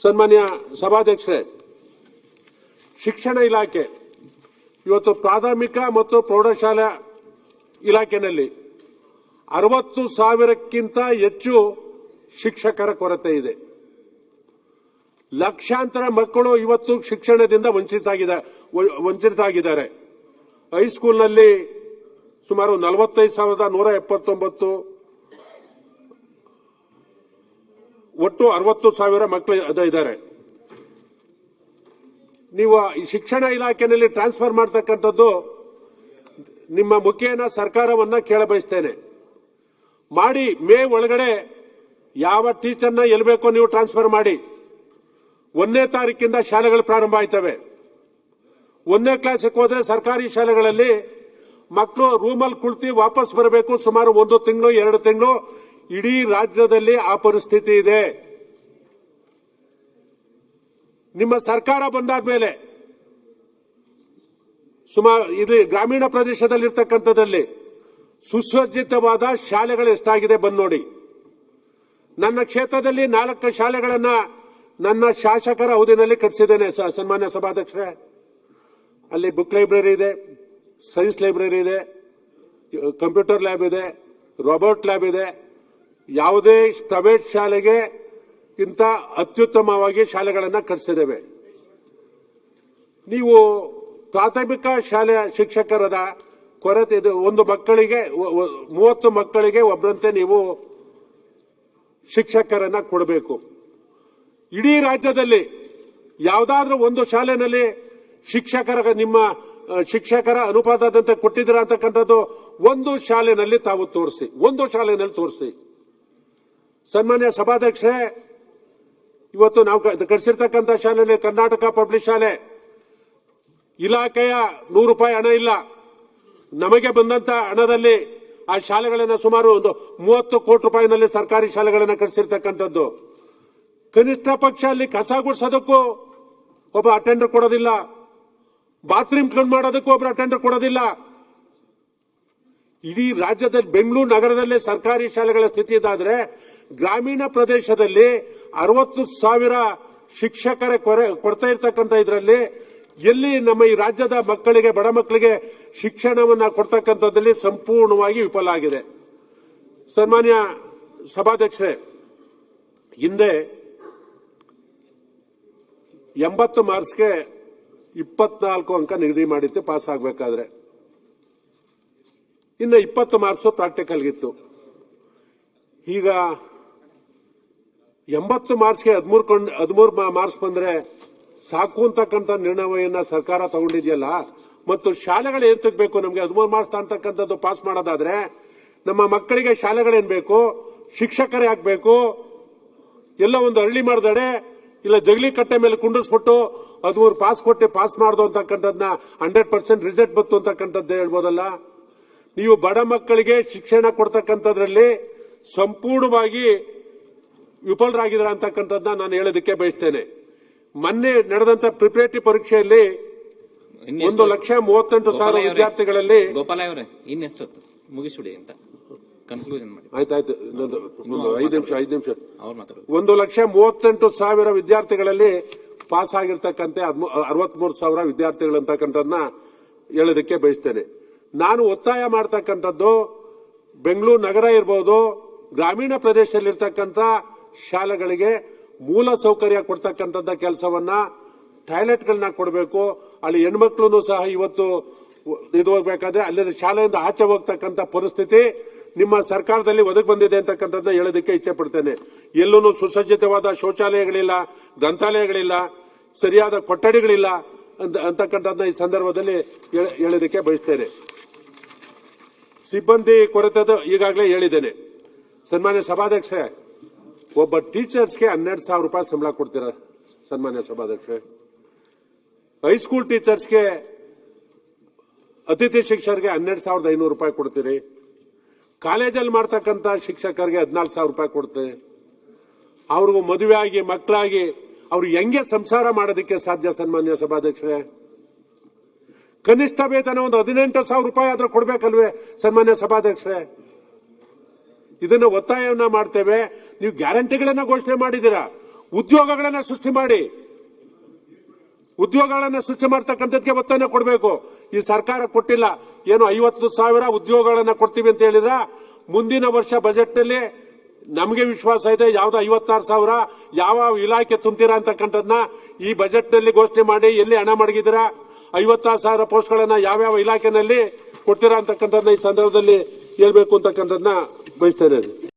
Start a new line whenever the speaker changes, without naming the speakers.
ಸನ್ಮಾನ್ಯ ಸಭಾಧ್ಯಕ್ಷರೇ, ಶಿಕ್ಷಣ ಇಲಾಖೆ ಇವತ್ತು ಪ್ರಾಥಮಿಕ ಮತ್ತು ಪ್ರೌಢಶಾಲಾ ಇಲಾಖೆಯಲ್ಲಿ 60,000ಕ್ಕಿಂತ ಹೆಚ್ಚು ಶಿಕ್ಷಕರ ಕೊರತೆ ಇದೆ. ಲಕ್ಷಾಂತರ ಮಕ್ಕಳು ಇವತ್ತು ಶಿಕ್ಷಣದಿಂದ ವಂಚಿತರಾಗಿದ್ದಾರೆ. ಹೈಸ್ಕೂಲ್ನಲ್ಲಿ ಸುಮಾರು 45,179, ಒಟ್ಟು 60,000 ಮಕ್ಕಳು ಇದ್ದಾರೆ. ನೀವು ಈ ಶಿಕ್ಷಣ ಇಲಾಖೆಯಲ್ಲಿ ಟ್ರಾನ್ಸ್ಫರ್ ಮಾಡತಕ್ಕಂಥದ್ದು ನಿಮ್ಮ ಮುಖೇನ ಸರ್ಕಾರವನ್ನ ಕೇಳಬಯಸ್ತೇನೆ. ಮಾಡಿ ಮೇ ಒಳಗಡೆ ಯಾವ ಟೀಚರ್ನ ಎಲ್ಲಿ ಬೇಕೋ ನೀವು ಟ್ರಾನ್ಸ್ಫರ್ ಮಾಡಿ. 1ನೇ ತಾರೀಕಿಂದ ಶಾಲೆಗಳು ಪ್ರಾರಂಭ ಆಯ್ತವೆ. 1ನೇ ಕ್ಲಾಸಿಗೆ ಹೋದ್ರೆ ಸರ್ಕಾರಿ ಶಾಲೆಗಳಲ್ಲಿ ಮಕ್ಕಳು ರೂಮಲ್ಲಿ ಕುಳಿತು ವಾಪಸ್ ಬರಬೇಕು. ಸುಮಾರು 1 ತಿಂಗಳು 2 ತಿಂಗಳು ಇಡೀ ರಾಜ್ಯದಲ್ಲಿ ಆ ಪರಿಸ್ಥಿತಿ ಇದೆ. ನಿಮ್ಮ ಸರ್ಕಾರ ಬಂದಾದ ಮೇಲೆ ಇದು ಗ್ರಾಮೀಣ ಪ್ರದೇಶದಲ್ಲಿರ್ತಕ್ಕಂಥದ್ದಲ್ಲಿ ಸುಸಜ್ಜಿತವಾದ ಶಾಲೆಗಳು ಎಷ್ಟಾಗಿದೆ ಬಂದು ನೋಡಿ. ನನ್ನ ಕ್ಷೇತ್ರದಲ್ಲಿ 4 ಶಾಲೆಗಳನ್ನ ನನ್ನ ಶಾಸಕರ ಅವಧಿನಲ್ಲಿ ಕಟ್ಟಿಸಿದ್ದೇನೆ ಸನ್ಮಾನ್ಯ ಸಭಾಧ್ಯಕ್ಷರೇ. ಅಲ್ಲಿ ಬುಕ್ ಲೈಬ್ರರಿ ಇದೆ, ಸೈನ್ಸ್ ಲೈಬ್ರರಿ ಇದೆ, ಕಂಪ್ಯೂಟರ್ ಲ್ಯಾಬ್ ಇದೆ, ರೋಬೋಟ್ ಲ್ಯಾಬ್ ಇದೆ. ಯಾವುದೇ ಪ್ರೈವೇಟ್ ಶಾಲೆಗೆ ಇಂಥ ಅತ್ಯುತ್ತಮವಾಗಿ ಶಾಲೆಗಳನ್ನು ಕಟ್ಟಿಸಿದ್ದೇವೆ. ನೀವು ಪ್ರಾಥಮಿಕ ಶಾಲೆಯ ಶಿಕ್ಷಕರದ ಕೊರತೆ ಇದೆ. 1 ಮಕ್ಕಳಿಗೆ 30 ಮಕ್ಕಳಿಗೆ ಒಬ್ಬರಂತೆ ನೀವು ಶಿಕ್ಷಕರನ್ನ ಕೊಡಬೇಕು. ಇಡೀ ರಾಜ್ಯದಲ್ಲಿ ಯಾವುದಾದ್ರೂ ಒಂದು ಶಾಲೆಯಲ್ಲಿ ನಿಮ್ಮ ಶಿಕ್ಷಕರ ಅನುಪಾತದಂತೆ ಕೊಟ್ಟಿದ್ದೀರಾ ಅಂತಕ್ಕಂಥದ್ದು ಒಂದು ಶಾಲೆಯಲ್ಲಿ ತಾವು ತೋರಿಸಿ, ಒಂದು ಶಾಲೆಯಲ್ಲಿ ತೋರಿಸಿ. ಸನ್ಮಾನ್ಯ ಸಭಾಧ್ಯಕ್ಷರೇ, ಇವತ್ತು ನಾವು ಕಟ್ಟಿಸಿರ್ತಕ್ಕಂಥ ಶಾಲೆಯಲ್ಲಿ ಕರ್ನಾಟಕ ಪಬ್ಲಿಕ್ ಶಾಲೆ ಇಲಾಖೆಯ ₹100 ಹಣ ಇಲ್ಲ. ನಮಗೆ ಬಂದಂತ ಹಣದಲ್ಲಿ ಆ ಶಾಲೆಗಳನ್ನ ಸುಮಾರು ಒಂದು ₹30 ಕೋಟಿ ಸರ್ಕಾರಿ ಶಾಲೆಗಳನ್ನ ಕಟ್ಟಿಸಿರ್ತಕ್ಕಂಥದ್ದು. ಕನಿಷ್ಠ ಪಕ್ಷ ಅಲ್ಲಿ ಕಸ ಗುಡಿಸೋದಕ್ಕೂ ಒಬ್ಬ ಅಟೆಂಡರ್ ಕೊಡೋದಿಲ್ಲ, ಬಾತ್ರೂಮ್ ಕ್ಲೀನ್ ಮಾಡೋದಕ್ಕೂ ಒಬ್ಬರು ಅಟೆಂಡರ್ ಕೊಡೋದಿಲ್ಲ. ಇಡೀ ರಾಜ್ಯದಲ್ಲಿ ಬೆಂಗಳೂರು ನಗರದಲ್ಲೇ ಸರ್ಕಾರಿ ಶಾಲೆಗಳ ಸ್ಥಿತಿ ಇದಾದ್ರೆ ಗ್ರಾಮೀಣ ಪ್ರದೇಶದಲ್ಲಿ 60,000 ಶಿಕ್ಷಕರ ಕೊರತೆ ಇರತಕ್ಕಂಥ ಇದರಲ್ಲಿ ಎಲ್ಲಿ ನಮ್ಮ ಈ ರಾಜ್ಯದ ಮಕ್ಕಳಿಗೆ, ಬಡ ಮಕ್ಕಳಿಗೆ ಶಿಕ್ಷಣವನ್ನ ಕೊಡ್ತಕ್ಕಂಥದ್ದಲ್ಲಿ ಸಂಪೂರ್ಣವಾಗಿ ವಿಫಲ ಆಗಿದೆ. ಸನ್ಮಾನ್ಯ ಸಭಾಧ್ಯಕ್ಷರೇ, ಹಿಂದೆ 80 ಮಾರ್ಕ್ಸ್ಗೆ 24 ಅಂಕ ನಿಗದಿ ಮಾಡಿತ್ತು ಪಾಸ್ ಆಗಬೇಕಾದ್ರೆ. ಇನ್ನು 20 ಮಾರ್ಕ್ಸ್ ಪ್ರಾಕ್ಟಿಕಲ್ಗಿತ್ತು. ಈಗ 80 ಮಾರ್ಕ್ಸ್ಗೆ 13 ಮಾರ್ಕ್ಸ್ ಬಂದ್ರೆ ಸಾಕು ಅಂತಕ್ಕಂಥ ನಿರ್ಣಯವನ್ನ ಸರ್ಕಾರ ತಗೊಂಡಿದೆಯಲ್ಲ. ಮತ್ತು ಶಾಲೆಗಳು ಏನ್ ತೆಗಬೇಕು, ನಮಗೆ 13 ಮಾರ್ಕ್ಸ್ ಅಂತಕ್ಕಂಥದ್ದು ಪಾಸ್ ಮಾಡೋದಾದ್ರೆ ನಮ್ಮ ಮಕ್ಕಳಿಗೆ ಶಾಲೆಗಳೇನ್ ಬೇಕು, ಶಿಕ್ಷಕರೇ ಆಗ್ಬೇಕು. ಎಲ್ಲ ಒಂದು ಹಳ್ಳಿ ಮಾಡ್ದಡೆ ಇಲ್ಲ ಜಗಲಿ ಕಟ್ಟೆ ಮೇಲೆ ಕುಂಡಿಸ್ಬಿಟ್ಟು 13 ಪಾಸ್ ಕೊಟ್ಟು ಪಾಸ್ ಮಾಡ್ದು ಅಂತಕ್ಕಂಥದ್ನ 100% ರಿಸಲ್ಟ್ ಬಂತು ಅಂತಕ್ಕಂಥದ್ದು ಹೇಳ್ಬೋದಲ್ಲ. ನೀವು ಬಡ ಮಕ್ಕಳಿಗೆ ಶಿಕ್ಷಣ ಕೊಡ್ತಕ್ಕಂಥದ್ರಲ್ಲಿ ಸಂಪೂರ್ಣವಾಗಿ ವಿಫಲರಾಗಿದ್ರ ಅಂತಕ್ಕಂಥದ್ದನ್ನ ನಾನು ಹೇಳೋದಕ್ಕೆ ಬಯಸ್ತೇನೆ. ಮೊನ್ನೆ ನಡೆದಂತ ಪ್ರಿಪರೇಟರಿ ಪರೀಕ್ಷೆಯಲ್ಲಿ 1,38,000 ವಿದ್ಯಾರ್ಥಿಗಳಲ್ಲಿ
ಗೋಪಾಲ ಅವರೇ ಇನ್ನೆಷ್ಟು ಮುಗಿಸ್ಬಿಡಿ ಅಂತ ಕನ್ಕ್ಲೂಷನ್ ಮಾಡಿ.
ಆಯ್ತಾಯ್ತು, 5 ನಿಮಿಷ 1,38,000 ವಿದ್ಯಾರ್ಥಿಗಳಲ್ಲಿ ಪಾಸ್ ಆಗಿರ್ತಕ್ಕಂಥ 63,000 ವಿದ್ಯಾರ್ಥಿಗಳು ಅಂತಕ್ಕಂಥದ್ದನ್ನ ಹೇಳೋದಕ್ಕೆ ಬಯಸ್ತೇನೆ. ನಾನು ಒತ್ತಾಯ ಮಾಡ್ತಕ್ಕಂಥದ್ದು ಬೆಂಗಳೂರು ನಗರ ಇರ್ಬೋದು, ಗ್ರಾಮೀಣ ಪ್ರದೇಶದಲ್ಲಿರ್ತಕ್ಕಂಥ ಶಾಲೆಗಳಿಗೆ ಮೂಲ ಸೌಕರ್ಯ ಕೊಡ್ತಕ್ಕಂಥದ್ದ ಕೆಲಸವನ್ನ, ಟಾಯ್ಲೆಟ್ಗಳನ್ನ ಕೊಡಬೇಕು. ಅಲ್ಲಿ ಹೆಣ್ಮಕ್ಳು ಸಹ ಇವತ್ತು ಇದು ಹೋಗ್ಬೇಕಾದ್ರೆ ಅಲ್ಲಿ ಶಾಲೆಯಿಂದ ಆಚೆ ಹೋಗ್ತಕ್ಕಂಥ ಪರಿಸ್ಥಿತಿ ನಿಮ್ಮ ಸರ್ಕಾರದಲ್ಲಿ ಒದಗಿ ಬಂದಿದೆ ಅಂತಕ್ಕಂಥದ್ದನ್ನ ಹೇಳೋದಕ್ಕೆ ಇಚ್ಛೆ ಪಡ್ತೇನೆ. ಎಲ್ಲೂ ಸುಸಜ್ಜಿತವಾದ ಶೌಚಾಲಯಗಳಿಲ್ಲ, ಗ್ರಂಥಾಲಯಗಳಿಲ್ಲ, ಸರಿಯಾದ ಕೊಠಡಿಗಳಿಲ್ಲ ಅಂತಕ್ಕಂಥದ್ದನ್ನ ಈ ಸಂದರ್ಭದಲ್ಲಿ ಹೇಳೋದಕ್ಕೆ ಬಯಸ್ತೇನೆ. ಸಿಬ್ಬಂದಿ ಕೊರತೆ ಈಗಾಗಲೇ ಹೇಳಿದ್ದೇನೆ. ಸನ್ಮಾನ್ಯ ಸಭಾಧ್ಯಕ್ಷರೇ, ಒಬ್ಬ ಟೀಚರ್ಸ್ಗೆ 12,000 ರೂಪಾಯಿ ಸಂಬಳ ಕೊಡ್ತೀರಾ ಸನ್ಮಾನ್ಯ ಸಭಾಧ್ಯಕ್ಷರೇ? ಹೈಸ್ಕೂಲ್ ಟೀಚರ್ಸ್ಗೆ, ಅತಿಥಿ ಶಿಕ್ಷಕರಿಗೆ 12,500 ರೂಪಾಯಿ ಕೊಡ್ತೀರಿ. ಕಾಲೇಜಲ್ಲಿ ಮಾಡ್ತಕ್ಕಂಥ ಶಿಕ್ಷಕರಿಗೆ 14,000 ರೂಪಾಯಿ ಕೊಡ್ತೀರಿ. ಅವ್ರಿಗೂ ಮದುವೆ ಆಗಿ ಮಕ್ಕಳಾಗಿ ಅವ್ರು ಹೆಂಗೆ ಸಂಸಾರ ಮಾಡೋದಕ್ಕೆ ಸಾಧ್ಯ ಸನ್ಮಾನ್ಯ ಸಭಾಧ್ಯಕ್ಷರೇ? ಕನಿಷ್ಠ ವೇತನ ಒಂದು 18,000 ರೂಪಾಯಿ ಆದ್ರೂ ಕೊಡ್ಬೇಕಲ್ವೇ ಸನ್ಮಾನ್ಯ ಸಭಾಧ್ಯಕ್ಷರೇ? ಇದನ್ನ ಒತ್ತಾಯವನ್ನ ಮಾಡ್ತೇವೆ. ನೀವು ಗ್ಯಾರಂಟಿಗಳನ್ನ ಘೋಷಣೆ ಮಾಡಿದ್ದೀರಾ, ಉದ್ಯೋಗಗಳನ್ನ ಸೃಷ್ಟಿ ಮಾಡಿ, ಉದ್ಯೋಗಗಳನ್ನ ಸೃಷ್ಟಿ ಮಾಡ್ತಕ್ಕಂಥದ್ಕೆ ಒತ್ತನ್ನು ಕೊಡಬೇಕು. ಈ ಸರ್ಕಾರ ಕೊಟ್ಟಿಲ್ಲ. ಏನು 50,000 ಉದ್ಯೋಗಗಳನ್ನ ಕೊಡ್ತೀವಿ ಅಂತ ಹೇಳಿದ್ರ, ಮುಂದಿನ ವರ್ಷ ಬಜೆಟ್ ನಲ್ಲಿ ನಮಗೆ ವಿಶ್ವಾಸ ಇದೆ ಯಾವ್ದು 56,000 ಯಾವ ಇಲಾಖೆ ತುಂಬ್ತೀರಾ ಅಂತಕ್ಕಂಥದ್ನ ಈ ಬಜೆಟ್ ನಲ್ಲಿ ಘೋಷಣೆ ಮಾಡಿ ಎಲ್ಲಿ ಹಣ ಮಡಗಿದ್ದೀರಾ, 56,000 ಪೋಸ್ಟ್ಗಳನ್ನ ಯಾವ್ಯಾವ ಇಲಾಖೆನಲ್ಲಿ ಕೊಡ್ತೀರಾ ಅಂತಕ್ಕಂಥದ್ದನ್ನ ಈ ಸಂದರ್ಭದಲ್ಲಿ ಹೇಳ್ಬೇಕು ಅಂತಕ್ಕಂಥದ್ದನ್ನ ಬಯಸ್ತೇನೆ.